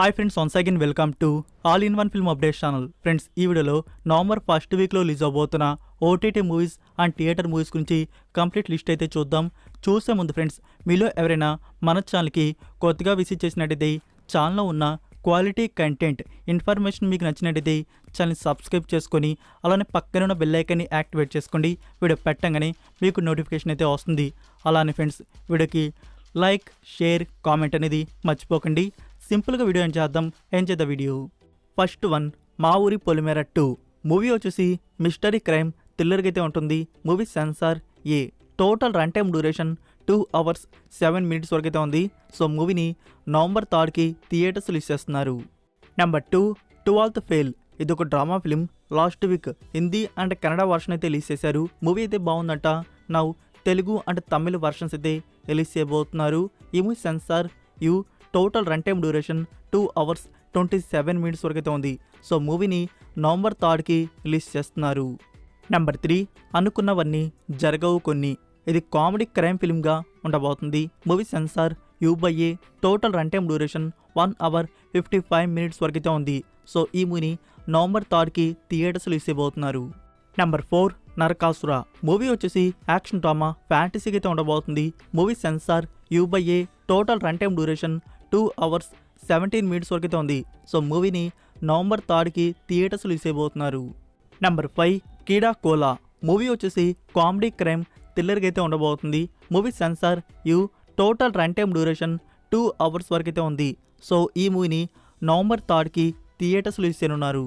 Hi friends, once again welcome to all in one film update channel. Friends, ఈ వీడియోలో November first వీక్లో release అవబోతున్న OTT movies and theater movies గురించి complete list అయితే చూద్దాం. చూసే ముందు ఫ్రెండ్స్, మీలో ఎవరైనా మన ఛానల్కి కొత్తగా విజిట్ చేసినట్టయితే ఛానల్లో ఉన్న క్వాలిటీ కంటెంట్ ఇన్ఫర్మేషన్ మీకు నచ్చినట్టయితే ఛానల్ని సబ్స్క్రైబ్ చేసుకొని అలానే పక్కన ఉన్న బెల్ ఐకాన్ని యాక్టివేట్ చేసుకోండి. వీడియో పెట్టగానే మీకు నోటిఫికేషన్ అయితే వస్తుంది. అలానే ఫ్రెండ్స్, వీడియోకి లైక్, షేర్, కామెంట్ అనేది మర్చిపోకండి. సింపుల్గా వీడియో ఏం చేద్దాం video. First one, Maa Oori Polimera 2 movie వచ్చేసి మిస్టరీ క్రైమ్ థ్రిల్లర్గా అయితే ఉంటుంది. Movie censor A. Total run time duration 2 hours 7 minutes వరకు అయితే ఉంది. సో మూవీని నవంబర్ 3కి థియేటర్స్ రిలీజ్ చేస్తున్నారు. Number 2, 12th fail. ఇది ఒక drama film. Last week Hindi and Kannada version అయితే రిలీజ్ చేశారు. మూవీ అయితే బాగుందంట. Now Telugu and Tamil versions అయితే రిలీజ్ చేయబోతున్నారు. ఈ movie censor U. Total run time duration 2 hours 27 minutes వరకు అయితే ఉంది. సో మూవీని నవంబర్ 3కి రిలీజ్ చేస్తున్నారు. నెంబర్ 3, అనుకున్నవన్నీ జరగవు కొన్ని. ఇది కామెడీ క్రైమ్ ఫిల్మ్గా ఉండబోతుంది. Movie censor U A. Total run time duration 1 hour 55 minutes వరకు అయితే ఉంది. సో ఈ మూవీని నవంబర్ 3కి థియేటర్స్ రిలీజ్ చేయబోతున్నారు. నెంబర్ 4, నరకాసుర. మూవీ వచ్చేసి యాక్షన్ డ్రామా ఫ్యాంటసీకి అయితే ఉండబోతుంది. Movie censor U A. Total run time duration 2 hours 17 minutes వరకు అయితే ఉంది. సో మూవీని నవంబర్ 3కి థియేటర్స్ రిలీజ్ చేయబోతున్నారు. నెంబర్ 5, కీడా కోలా. మూవీ వచ్చేసి కామెడీ క్రైమ్ థ్రిల్లర్గా అయితే ఉండబోతుంది. Movie censor U. Total run time duration 2 hours వరకు అయితే ఉంది. సో ఈ మూవీని నవంబర్ 3కి థియేటర్స్ రిలీజ్ చేయనున్నారు.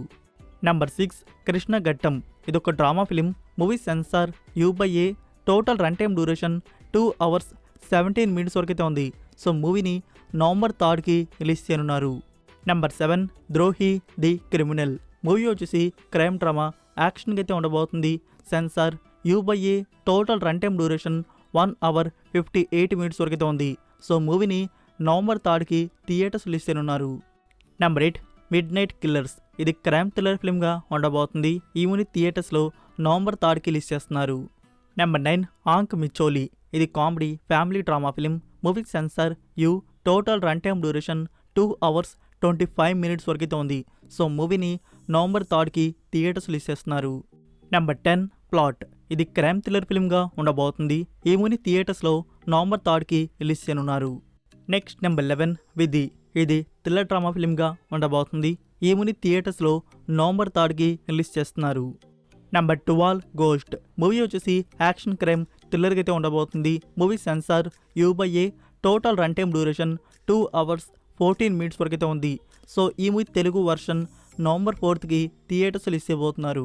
నెంబర్ 6, కృష్ణ ఘట్టం. ఇదొక drama film. Movie censor U A. Total run time duration 2 hours 17 minutes వరకు అయితే ఉంది. సో మూవీని నవంబర్ 3కి రిలీజ్ చేయనున్నారు. Number 7, Drohi the criminal. Movie వచ్చేసి క్రైమ్ డ్రామా యాక్షన్కి అయితే ఉండబోతుంది. Censor U A. Total run time duration 1 hour 58 minutes వరకు అయితే ఉంది. సో మూవీని నవంబర్ 3కి థియేటర్స్ రిలీజ్ చేయనున్నారు. Number 8, midnight killers. ఇది క్రైమ్ థ్రిల్లర్ ఫిల్మ్గా ఉండబోతుంది. ఈ మూవీ థియేటర్స్లో నవంబర్ 3కి రిలీజ్ చేస్తున్నారు. నెంబర్ 9, ఆంక్ మిచోలి. ఇది comedy family drama film. Movie censor U. Total run time duration 2 hours 25 minutes వరకు అయితే ఉంది. సో మూవీని నవంబర్ 3కి థియేటర్స్ రిలీజ్ చేస్తున్నారు. Number 10, plot. ఇది క్రైమ్ థ్రిల్లర్ ఫిల్మ్గా ఉండబోతుంది. ఈ మూవీ థియేటర్స్లో నవంబర్ 3కి రిలీజ్ చేయనున్నారు. నెక్స్ట్ నెంబర్ 11, విధి. ఇది థ్రిల్లర్ డ్రామా ఫిల్మ్గా ఉండబోతుంది. ఈ మూవీ థియేటర్స్లో నవంబర్ 3కి రిలీజ్ చేస్తున్నారు. Number 12, ghost. మూవీ వచ్చేసి యాక్షన్ క్రైమ్ థ్రిల్లర్గా అయితే ఉండబోతుంది. Movie censor U A. Total run time duration 2 hours 14 minutes వరకు అయితే ఉంది. సో ఈ మూవీ తెలుగు వర్షన్ నవంబర్ 4కి థియేటర్స్ రిలీజ్ చేయబోతున్నారు.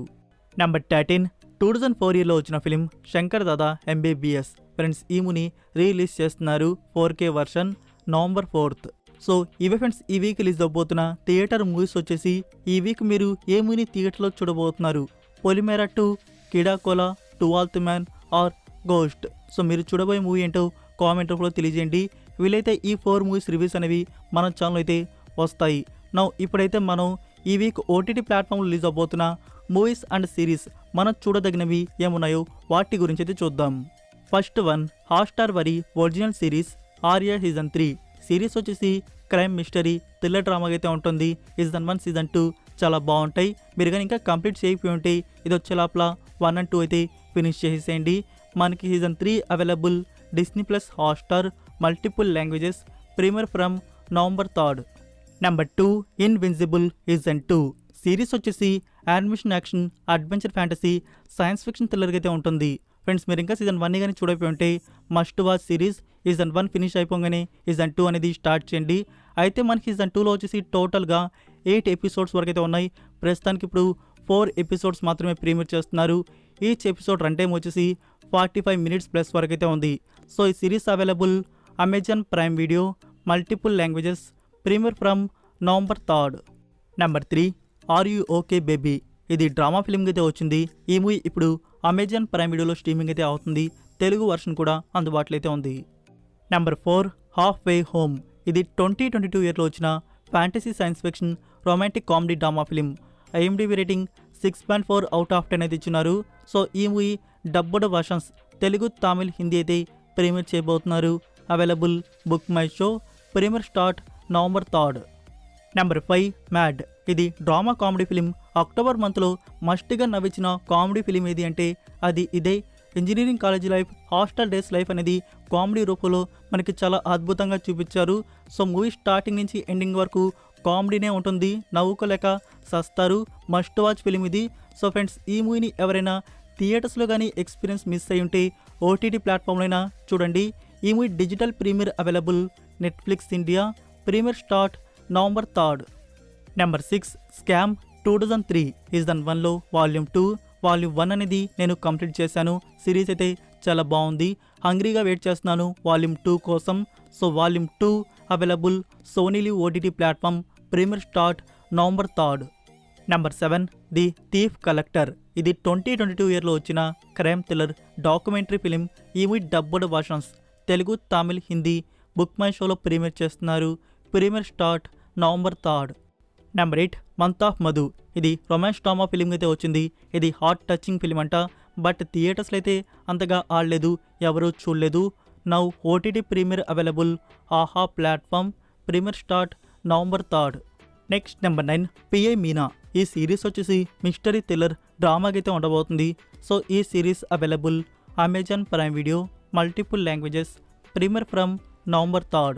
నెంబర్ 13, 2004 ఇయర్లో వచ్చిన film Shankar Dada MBBS. Friends, ఈ మూవీని రిలీజ్ చేస్తున్నారు 4K version November 4th. So ఇవే ఫ్రెండ్స్ ఈ వీక్ రిలీజ్ అవబోతున్న థియేటర్ మూవీస్ వచ్చేసి. ఈ వీక్ మీరు ఏ మూవీని థియేటర్లో చూడబోతున్నారు? Polimera 2, Keedaa Cola, 12th man or ghost? So మీరు చూడబోయే మూవీ ఏంటో కామెంట్ రూపంలో తెలియజేయండి. వీలైతే ఈ 4 మూవీస్ రివ్యూస్ అనేవి మన ఛానల్ అయితే వస్తాయి. ఇప్పుడైతే మనం ఈ వీక్ ఓటీటీ ప్లాట్ఫామ్ రిలీజ్ అవబోతున్న మూవీస్ అండ్ సిరీస్ మనం చూడదగినవి ఏమున్నాయో వాటి గురించి అయితే చూద్దాం. ఫస్ట్ వన్, హాట్‌స్టార్ వారి original series Aarya season 3. Series వచ్చేసి క్రైమ్ మిస్టరీ థ్రిల్లర్ డ్రామాగా అయితే ఉంటుంది. సీజన్ 1 సీజన్ 2 చాలా బాగుంటాయి. మీరు కానీ ఇంకా కంప్లీట్ చేయకపోయి ఉంటే ఇది వచ్చే లోపల 1 and 2 అయితే ఫినిష్ చేసేయండి. మనకి season 3 available Disney plus, Hotstar, multiple languages, premiere from November 3rd. Number 2, invincible season 2. Series వచ్చేసి animation action adventure fantasy science fiction థ్రిల్లర్గా అయితే ఉంటుంది. ఫ్రెండ్స్, మీరు ఇంకా సీజన్ 1 కానీ చూడకపోయి ఉంటే must watch series. Season 1 finish అయిపోగానే సీజన్ 2 అనేది స్టార్ట్ చేయండి. అయితే మనకి సీజన్ 2లో వచ్చేసి టోటల్గా 8 episodes వరకు అయితే ఉన్నాయి. ప్రస్తుతానికి ఇప్పుడు 4 episodes మాత్రమే ప్రీమియర్ చేస్తున్నారు. ఈచ్ ఎపిసోడ్ రన్ టైం వచ్చేసి 45 minutes ప్లస్ వరకు అయితే ఉంది. సో ఈ series available Amazon Prime Video, multiple languages, premiere from November 3rd. Number 3, are you okay baby. ఇది డ్రామా ఫిల్మ్కి అయితే వచ్చింది. ఈ మూవీ ఇప్పుడు అమెజాన్ ప్రైమ్ వీడియోలో స్ట్రీమింగ్ అయితే అవుతుంది. తెలుగు వర్షన్ కూడా అందుబాటులో అయితే ఉంది. నెంబర్ 4, హాఫ్ వే హోమ్. ఇది 2022 ఇయర్లో వచ్చిన fantasy science fiction romantic comedy drama film. IMDb rating 6.4 out of 10 అయితే ఇచ్చినారు. సో ఈ movie dubbed versions Telugu, Tamil, Hindi అయితే ప్రీమియర్ చేయబోతున్నారు. Available book my show. Premier start November 3rd. Number 5 mad. ఇది డ్రామా కామెడీ ఫిలిం. అక్టోబర్ మంత్లో మస్ట్గా నవ్వించిన కామెడీ ఫిలిం ఏది అంటే అది ఇదే. Engineering college life, hostel days life అనేది కామెడీ రూపంలో మనకి చాలా అద్భుతంగా చూపించారు. సో మూవీ స్టార్టింగ్ నుంచి ఎండింగ్ వరకు కామెడీనే ఉంటుంది, నవ్వుకోలేక సస్తారు. మస్ట్ వాచ్ ఫిలిం ఇది. సో ఫ్రెండ్స్, ఈ మూవీని ఎవరైనా థియేటర్స్లో కానీ ఎక్స్పీరియన్స్ మిస్ అయి ఉంటే ఓటీటీ ప్లాట్ఫామ్లో అయినా చూడండి. ఈ movie digital premiere available Netflix India. Premiere start November 3rd. Number 6 scam. 2003 season 1లో వాల్యూమ్ 2, వాల్యూమ్ 1 అనేది నేను కంప్లీట్ చేశాను. సిరీస్ అయితే చాలా బాగుంది. హంగ్రీగా వెయిట్ చేస్తున్నాను వాల్యూమ్ 2 కోసం. So volume 2 available Sony LIV OTT platform. Premiere start November 3rd. Number 7 the thief collector. ఇది 2022 ఇయర్లో వచ్చిన క్రైమ్ థ్రిల్లర్ డాక్యుమెంటరీ ఫిలిం. ఈ movie dubbed versions Telugu, Tamil, Hindi Book My షోలో ప్రీమియర్ చేస్తున్నారు. Premiere start November 3rd. Number 8 month of Madhu. ఇది romance drama film అయితే వచ్చింది. ఇది హార్ట్ టచింగ్ ఫిలిం అంట. బట్ థియేటర్స్లో అయితే అంతగా ఆడలేదు, ఎవరూ చూడలేదు. నౌ ఓటీటీ ప్రీమియర్ అవైలబుల్ ఆహా platform. Premiere start November 3rd. Next number 9 pi Meena. ఈ సిరీస్ వచ్చేసి మిస్టరీ థ్రిల్లర్ డ్రామాకి అయితే ఉండబోతుంది. సో ఈ series available Amazon Prime Video, multiple languages. Premiere from November 3rd.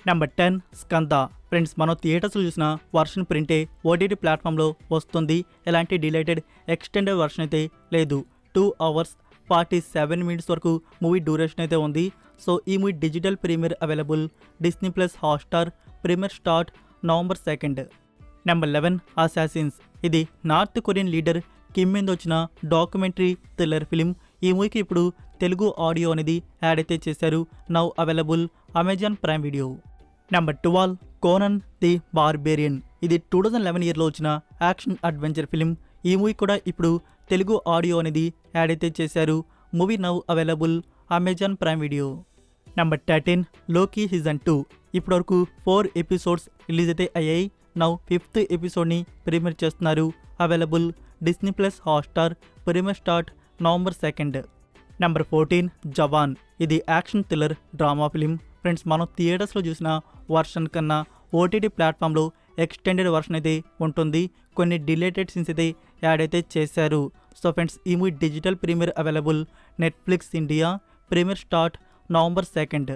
Number 10 Skanda. Friends, మనం థియేటర్స్లో చూసిన వర్షన్ ప్రింటే ఓటీటీ ప్లాట్ఫామ్లో వస్తుంది. ఎలాంటి డిలేటెడ్ ఎక్స్టెండెడ్ వర్షన్ అయితే లేదు. 2 hours 47 minutes వరకు మూవీ డ్యూరేషన్ అయితే ఉంది. సో ఈ movie digital premiere available Disney plus Hotstar. Premiere start November 2nd. Number 11 assassins. ఇది నార్త్ కొరియన్ లీడర్ కిమ్ మీద వచ్చిన డాక్యుమెంటరీ థ్రిల్లర్ ఫిలిం. ఈ మూవీకి ఇప్పుడు తెలుగు ఆడియో అనేది యాడ్ అయితే చేశారు. Now available Amazon Prime video. Number 12 Conan the barbarian. ఇది 2011 ఇయర్లో వచ్చిన యాక్షన్ అడ్వెంచర్ ఫిలిం. ఈ మూవీ కూడా ఇప్పుడు తెలుగు ఆడియో అనేది యాడ్ అయితే చేశారు. Movie now available Amazon Prime video. Number 13 Loki season 2. ఇప్పటివరకు 4 ఎపిసోడ్స్ రిలీజ్ అయితే అయ్యాయి. నౌ 5th ఎపిసోడ్ని ప్రీమియర్ చేస్తున్నారు. Available Disney plus Hotstar. Premiere start November 2nd. Number 14 Jawan. ఇది action thriller drama film. Friends, మనం థియేటర్స్లో చూసిన వర్షన్ కన్నా ఓటీటీ ప్లాట్ఫామ్లో ఎక్స్టెండెడ్ వర్షన్ అయితే ఉంటుంది. కొన్ని డిలేటెడ్ సీన్స్ అయితే యాడ్ అయితే చేశారు. సో ఫ్రెండ్స్, ఈ movie digital premiere available Netflix India. Premiere start November 2nd.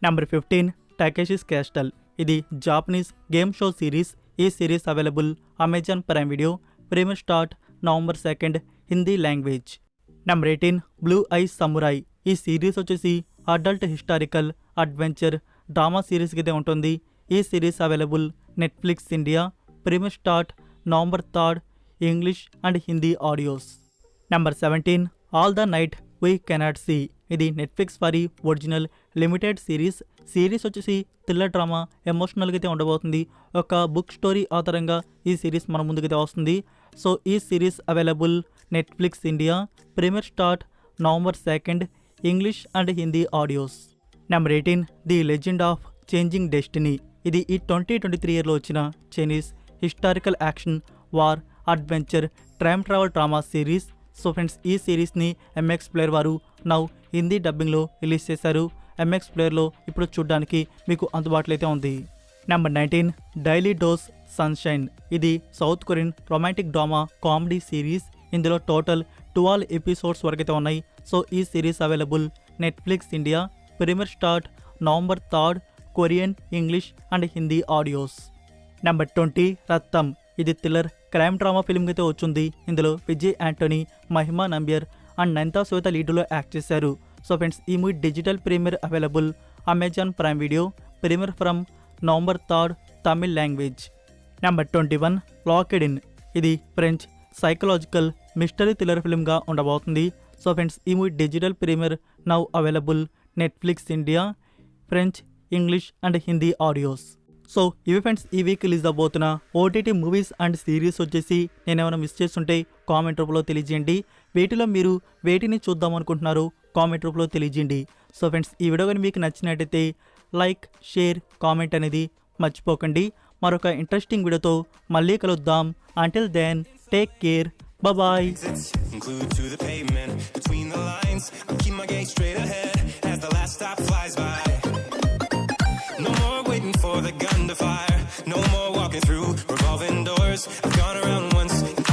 Number 15 Takeshi's castle. ఇది జాపనీస్ గేమ్ షో సిరీస్. ఈ series available Amazon Prime video. Premiere start November 2nd. Hindi language. Number 18 blue eyes samurai. ఈ series వచ్చేసి adult historical adventure drama సిరీస్కి అయితే ఉంటుంది. ఈ series available Netflix India. Premiere start November 3rd. English and Hindi audios. Number 17 all the night we cannot see. ఇది Netflix వారి original limited series. Series వచ్చేసి thriller drama ఎమోషనల్గా అయితే ఉండబోతుంది. ఒక బుక్ స్టోరీ ఆధారంగా ఈ సిరీస్ మన ముందుకైతే వస్తుంది. సో ఈ series available Netflix India. Premiere start November 2nd. English and Hindi audios. Number 18 the legend of changing destiny. ఇది ఈ 2023 ఇయర్లో వచ్చిన Chinese historical action war adventure time travel drama series. So friends, ఈ సిరీస్ని ఎంఎక్స్ ప్లేయర్ వారు now Hindi డబ్బింగ్లో release చేశారు. MX ప్లేయర్లో ఇప్పుడు చూడడానికి మీకు అందుబాటులో అయితే ఉంది. Number 19 daily dose sunshine. ఇది south Korean romantic drama comedy series. ఇందులో టోటల్ 12 ఎపిసోడ్స్ వరకైతే ఉన్నాయి. సో ఈ series available Netflix India. Premiere start November 3rd. Korean, English and Hindi audios. Number 20 Raththam. ఇది థ్రిల్లర్ క్రైమ్ డ్రామా ఫిల్మ్ అయితే వచ్చింది. ఇందులో విజయ్ యాంటోనీ, మహిమా నంబియర్ అండ్ నంతా శ్వేత లీడ్లో యాక్ట్ చేశారు. సో ఫ్రెండ్స్, ఈ movie digital premiere available Amazon Prime video. Premiere from November 3rd. Tamil language. Number 21 locked in. ఇది French psychological mystery thriller ఫిల్మ్గా ఉండబోతుంది. సో ఫ్రెండ్స్, ఈ movie digital premiere now available Netflix India. French, English and Hindi audios. So ఇవి friends ఈ week release అవబోతున్న OTT movies and series వచ్చేసి నేను ఏమైనా మిస్ చేస్తుంటే కామెంట్ రూపంలో తెలియజేయండి. వీటిలో మీరు వేటిని చూద్దాం అనుకుంటున్నారో కామెంట్ రూపంలో తెలియజేయండి. సో ఫ్రెండ్స్, ఈ వీడియో కానీ మీకు నచ్చినట్టయితే లైక్, షేర్, కామెంట్ అనేది మర్చిపోకండి. మరొక ఇంట్రెస్టింగ్ వీడియోతో మళ్ళీ కలుద్దాం. Until then take care. Bye-bye. Glued to the pavement, between the lines, I keep my gaze straight ahead as the last stop flies by. No more with a gun to fire. No more walking through revolving doors.